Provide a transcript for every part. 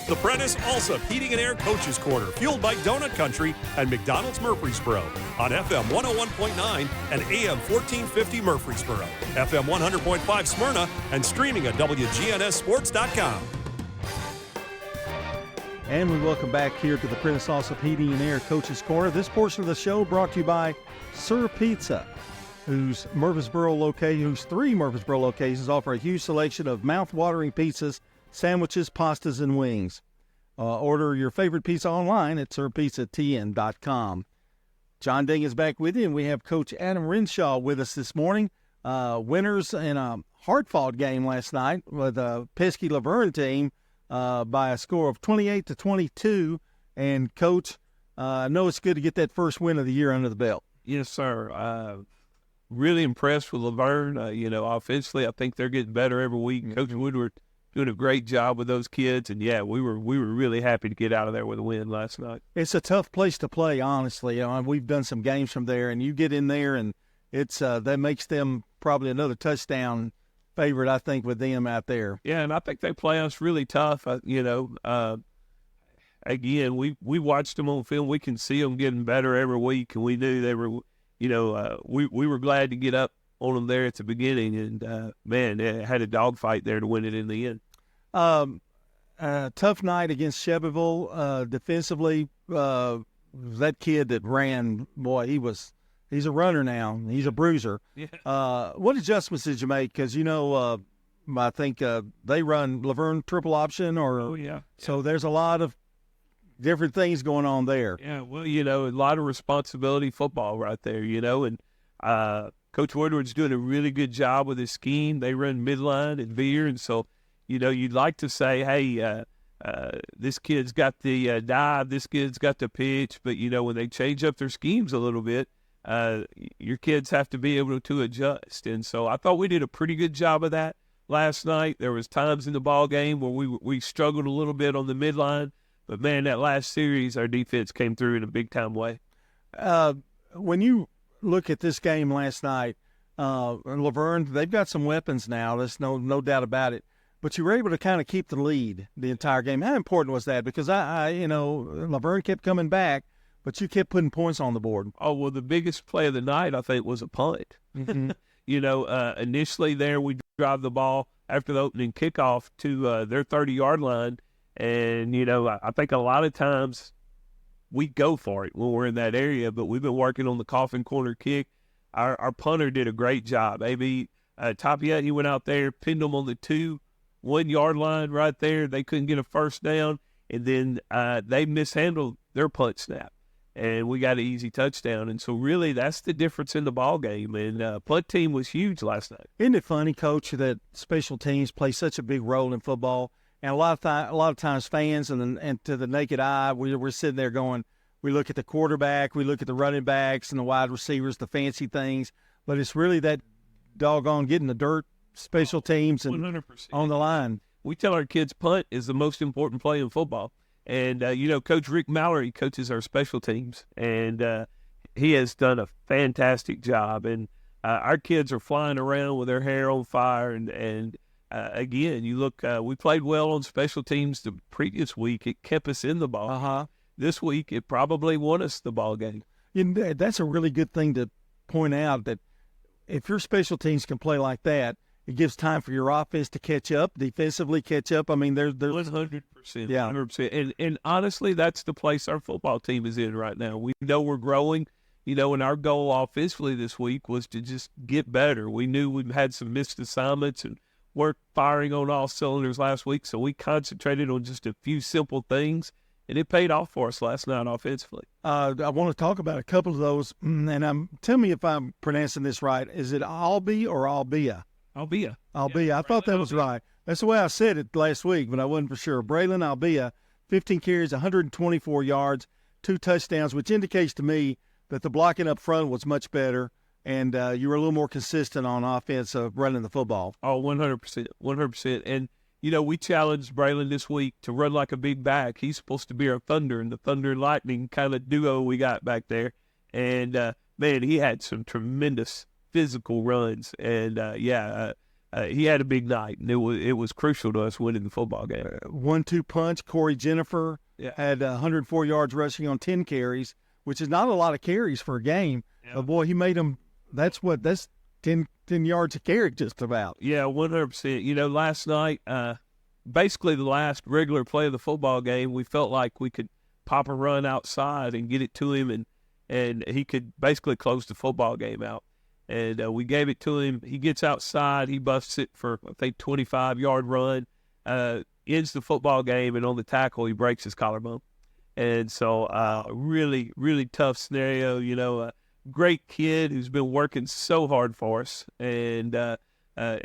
The Prentice Alsop Heating and Air Coaches Corner, fueled by Donut Country and McDonald's Murfreesboro on FM 101.9 and AM 1450 Murfreesboro, FM 100.5 Smyrna, and streaming at WGNSSports.com. And we welcome back here to the Prentice Alsop Heating and Air Coaches Corner. This portion of the show brought to you by Sir Pizza, whose three Murfreesboro locations offer a huge selection of mouth-watering pizzas, sandwiches, pastas, and wings. Order your favorite pizza online at sirpizzatn.com. John Ding is back with you, and we have Coach Adam Renshaw with us this morning. Winners in a hard-fought game last night with a pesky Laverne team by a score of 28-22. And, Coach, I know it's good to get that first win of the year under the belt. Yes, sir. Really impressed with Laverne. Offensively, I think they're getting better every week. Mm-hmm. Coach Woodward doing a great job with those kids, and we were really happy to get out of there with a win last night. It's a tough place to play, honestly. We've done some games from there, and you get in there, and it's that makes them probably another touchdown favorite, I think, with them out there. Yeah, and I think they play us really tough. Again, we watched them on film. We can see them getting better every week, and we knew they were. We were glad to get up on them there at the beginning, and they had a dogfight there to win it in the end. Tough night against Shelbyville defensively. That kid that ran, boy, he's a runner now. He's a bruiser. Yeah. What adjustments did you make? Because I think they run Laverne triple option, so there's a lot of different things going on there. Yeah, well, a lot of responsibility football right there, and Coach Woodward's doing a really good job with his scheme. They run midline and veer, and so, you'd like to say, hey, this kid's got the dive, this kid's got the pitch, but, when they change up their schemes a little bit, your kids have to be able to adjust. And so I thought we did a pretty good job of that last night. There was times in the ball game where we struggled a little bit on the midline, but, man, that last series, our defense came through in a big-time way. When you look at this game last night, Laverne, they've got some weapons now. There's no doubt about it. But you were able to kind of keep the lead the entire game. How important was that? Because, Laverne kept coming back, but you kept putting points on the board. Oh, well, the biggest play of the night, I think, was a punt. Mm-hmm. Initially there we drive the ball after the opening kickoff to their 30-yard line. And, I think a lot of times we go for it when we're in that area, but we've been working on the coffin corner kick. Our punter did a great job. A.B. Tapia, he went out there, pinned them on the 1-yard line right there. They couldn't get a first down, and then they mishandled their punt snap, and we got an easy touchdown. And so really that's the difference in the ball game, and punt team was huge last night. Isn't it funny, Coach, that special teams play such a big role in football? And a lot of times fans and to the naked eye, we're sitting there going, we look at the quarterback, we look at the running backs and the wide receivers, the fancy things, but it's really that doggone getting the dirt, special teams, and 100%. On the line. We tell our kids punt is the most important play in football. And, Coach Rick Mallory coaches our special teams, and he has done a fantastic job. And our kids are flying around with their hair on fire, and again, you look, we played well on special teams the previous week. It kept us in the ball. Uh-huh. This week, it probably won us the ball game. That's a really good thing to point out, that if your special teams can play like that, it gives time for your offense to catch up, defensively catch up. I mean, there's 100%. Yeah. 100%. And honestly, that's the place our football team is in right now. We know we're growing, and our goal offensively this week was to just get better. We knew we had some missed assignments and weren't firing on all cylinders last week, so we concentrated on just a few simple things, and it paid off for us last night offensively. I want to talk about a couple of those, and tell me if I'm pronouncing this right. Is it Albee or Albia? Albia. Albia. Yeah, I thought that was right. That's the way I said it last week, but I wasn't for sure. Braylon Albia, 15 carries, 124 yards, 2 touchdowns, which indicates to me that the blocking up front was much better, and you were a little more consistent on offense of running the football. Oh, 100%. 100%. And, we challenged Braylon this week to run like a big back. He's supposed to be our Thunder and the Thunder and Lightning kind of duo we got back there. And, man, he had some tremendous physical runs. And, he had a big night, and it was crucial to us winning the football game. 1-2 punch. Corey Jennifer had 104 yards rushing on 10 carries, which is not a lot of carries for a game. Yeah. But boy, he made them. That's 10 yards a carry just about. Yeah, 100%. Last night, basically the last regular play of the football game, we felt like we could pop a run outside and get it to him, and he could basically close the football game out. And we gave it to him. He gets outside. He busts it for, I think, 25-yard run, ends the football game, and on the tackle, he breaks his collarbone. And so really, really tough scenario, great kid who's been working so hard for us and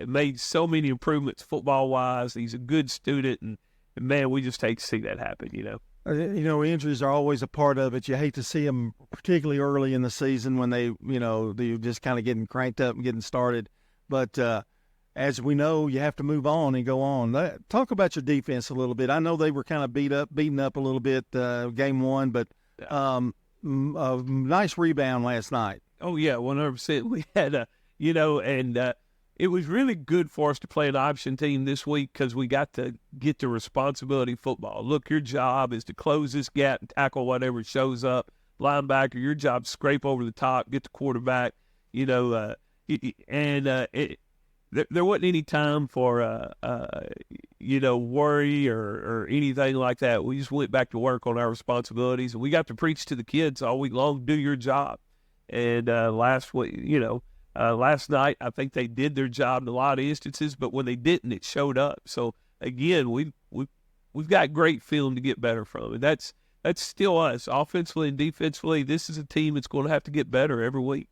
made so many improvements football-wise. He's a good student, and man, we just hate to see that happen, Injuries are always a part of it. You hate to see them, particularly early in the season when they're just kind of getting cranked up and getting started. But as we know, you have to move on and go on. Talk about your defense a little bit. I know they were kind of beaten up a little bit game one, but a nice rebound last night. Oh, yeah, 100%. We had it was really good for us to play an option team this week because we got to get to responsibility football. Look, your job is to close this gap and tackle whatever shows up. Linebacker, your job is scrape over the top, get the quarterback, there wasn't any time for, worry or anything like that. We just went back to work on our responsibilities, and we got to preach to the kids all week long, do your job. And last night, I think they did their job in a lot of instances, but when they didn't, it showed up. So again, we've got great film to get better from, and that's still us, offensively and defensively. This is a team that's going to have to get better every week.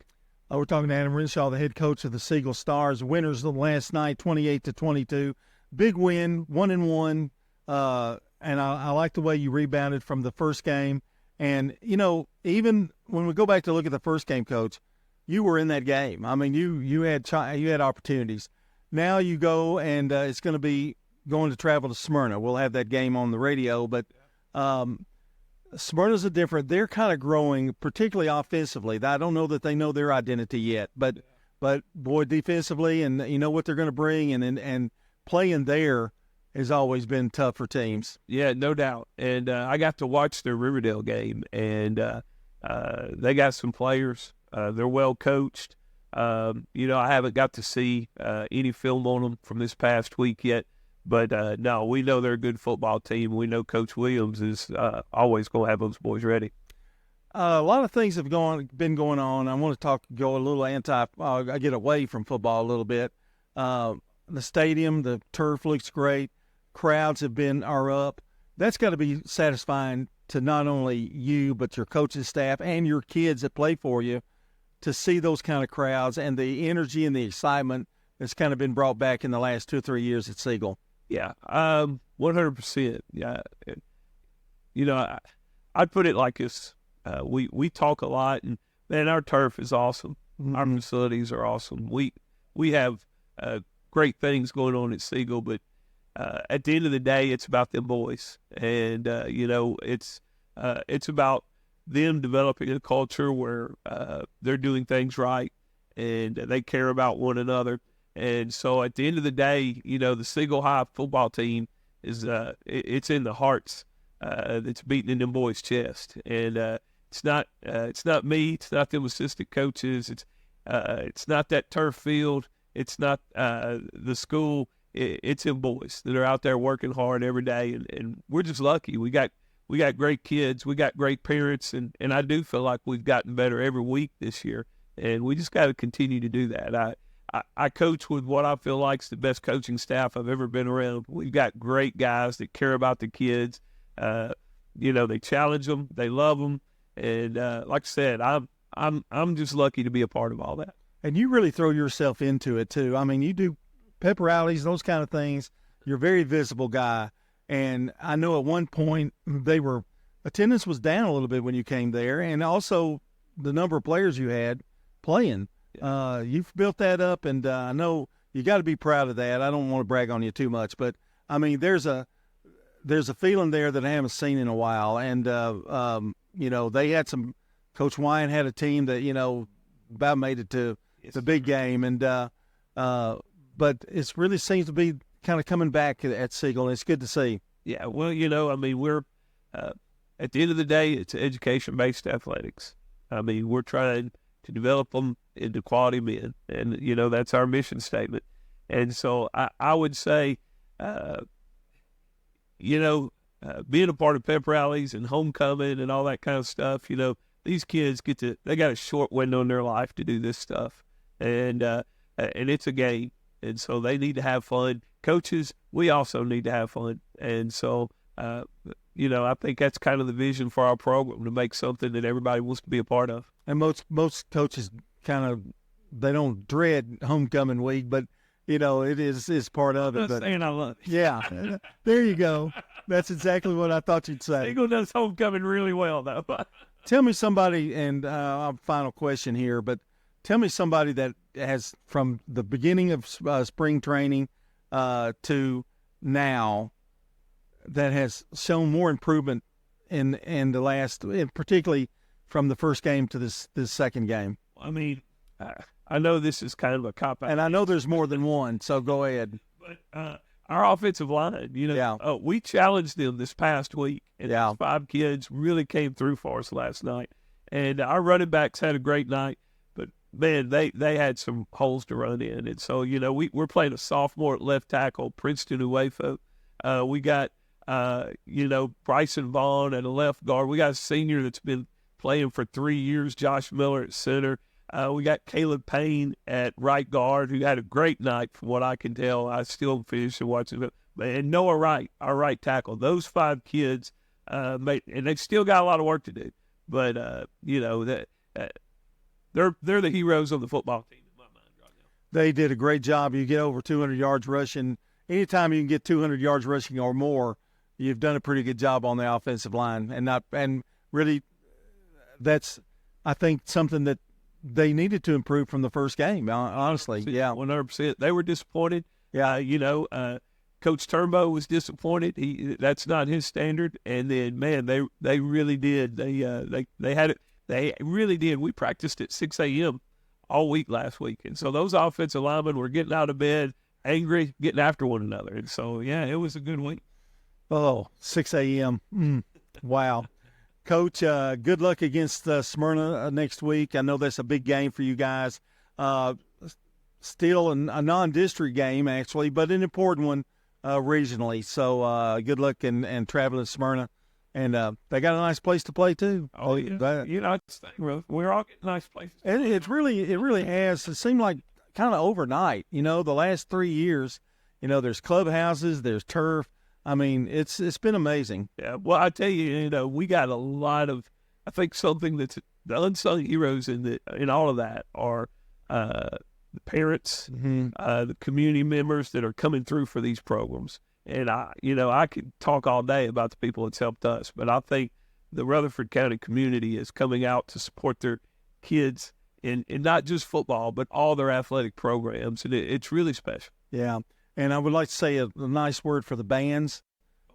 We're talking to Adam Renshaw, the head coach of the Siegel Stars. Winners of last night, 28-22, big win, 1-1. And I like the way you rebounded from the first game. And even when we go back to look at the first game, Coach, you were in that game. I mean, you had opportunities. Now you go, and it's going to be going to travel to Smyrna. We'll have that game on the radio, but Smyrna's they're kind of growing, particularly offensively. I don't know that they know their identity yet, but boy, defensively, and you know what they're going to bring, and playing there has always been tough for teams. Yeah, no doubt. And I got to watch their Riverdale game, and they got some players. They're well coached. I haven't got to see any film on them from this past week yet, but no, we know they're a good football team. We know Coach Williams is always going to have those boys ready. A lot of things have been going on. I want to go a little I get away from football a little bit. The stadium, the turf looks great. Crowds are up. That's got to be satisfying to not only you, but your coaching staff and your kids that play for you, to see those kind of crowds and the energy and the excitement that's kind of been brought back in the last 2 or 3 years at Siegel. Yeah, 100%. Yeah, I'd put it like this: we talk a lot, and man, our turf is awesome. Mm-hmm. Our facilities are awesome. We have great things going on at Siegel, but at the end of the day, it's about them boys, and it's about them developing a culture where they're doing things right and they care about one another. And so at the end of the day, the Siegel High football team is it's in the hearts that's beating in them boys' chest. And it's not me, it's not them assistant coaches, it's not that turf field, it's not the school, it's them boys that are out there working hard every day. And we're just lucky. We got great kids. We got great parents, and I do feel like we've gotten better every week this year, and we just got to continue to do that. I coach with what I feel like is the best coaching staff I've ever been around. We've got great guys that care about the kids. They challenge them, they love them, and like I said, I'm just lucky to be a part of all that. And you really throw yourself into it too. I mean, you do pep rallies, those kind of things. You're a very visible guy. And I know at one point attendance was down a little bit when you came there, and also the number of players you had playing. You've built that up, and I know you got to be proud of that. I don't want to brag on you too much, but I mean, there's a feeling there that I haven't seen in a while. And they had Coach Wine had a team that about made it to the big game, and but it really seems to be kind of coming back at Siegel, and it's good to see. Yeah, well, we're at the end of the day, it's education-based athletics. We're trying to develop them into quality men, and that's our mission statement. And so I would say, being a part of pep rallies and homecoming and all that kind of stuff, these kids they got a short window in their life to do this stuff, and it's a game, and so they need to have fun. Coaches, we also need to have fun, and so I think that's kind of the vision for our program, to make something that everybody wants to be a part of. And most coaches they don't dread homecoming week, but it is part of it. But saying I love it. Yeah, there you go. That's exactly what I thought you'd say. Siegel does homecoming really well, though. Tell me somebody, and final question here, but tell me somebody that has, from the beginning of spring training to now, that has shown more improvement in the last, particularly from the first game to this second game. I know this is kind of a cop-out. And I know there's more than one, so go ahead. But our offensive line, we challenged them this past week, and these 5 kids really came through for us last night. And our running backs had a great night, but, man, they had some holes to run in. And so, we're playing a sophomore at left tackle, Princeton Uefo. We got, Bryson Vaughn at a left guard. We got a senior that's been playing for 3 years, Josh Miller at center. We got Caleb Payne at right guard, who had a great night from what I can tell. I still finished watching it. And Noah Wright, our right tackle. Those 5 kids, and they've still got a lot of work to do. But, they're the heroes of the football team in my mind right now. They did a great job. You get over 200 yards rushing. Anytime you can get 200 yards rushing or more, you've done a pretty good job on the offensive line. And really, that's, I think, something that they needed to improve from the first game, honestly. Yeah. 100%. They were disappointed. Yeah. Coach Turnbow was disappointed. That's not his standard. And then, man, they really did. They had it. They really did. We practiced at 6 a.m. all week last week. And so those offensive linemen were getting out of bed, angry, getting after one another. And so, yeah, it was a good week. Oh, 6 a.m. Wow. Coach, good luck against Smyrna next week. I know that's a big game for you guys. Still a non-district game, actually, but an important one regionally. So good luck in traveling to Smyrna. And they got a nice place to play, too. Oh, yeah. We're all getting nice places. And it really has. It seemed like kind of overnight, the last 3 years. There's clubhouses, there's turf. It's been amazing. Yeah, well, I tell you, we got a lot of, I think something that's the unsung heroes in all of that are the parents, the community members that are coming through for these programs. And I could talk all day about the people that's helped us, but I think the Rutherford County community is coming out to support their kids in not just football, but all their athletic programs, and it's really special. Yeah. And I would like to say a nice word for the bands.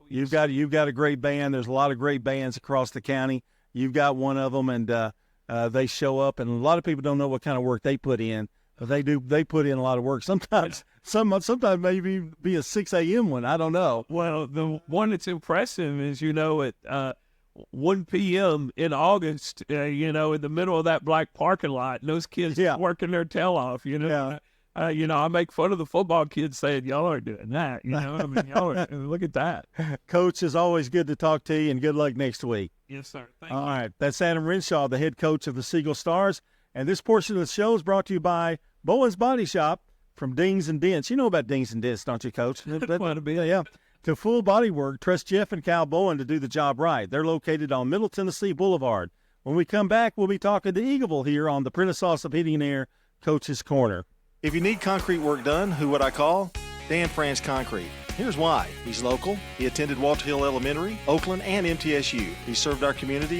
You've got a great band. There's a lot of great bands across the county. You've got one of them, and they show up. And a lot of people don't know what kind of work they put in, but they do. They put in a lot of work. Sometimes maybe be a 6 a.m. one. I don't know. Well, the one that's impressive is at 1 p.m. in August. In the middle of that black parking lot, and those kids working their tail off. Yeah. I make fun of the football kids saying, y'all aren't doing that. Y'all are, look at that. Coach, it's always good to talk to you, and good luck next week. Yes, sir. Thank you. All right. That's Adam Renshaw, the head coach of the Siegel Stars. And this portion of the show is brought to you by Bowen's Body Shop from Dings and Dents. You know about Dings and Dents, don't you, Coach? Quite a bit. Yeah. To full body work, trust Jeff and Cal Bowen to do the job right. They're located on Middle Tennessee Boulevard. When we come back, we'll be talking to Eagleville here on the Prentice Allsup Heating and Air Coach's Corner. If you need concrete work done, who would I call? Dan France Concrete. Here's why. He's local. He attended Walter Hill Elementary, Oakland, and MTSU. He served our community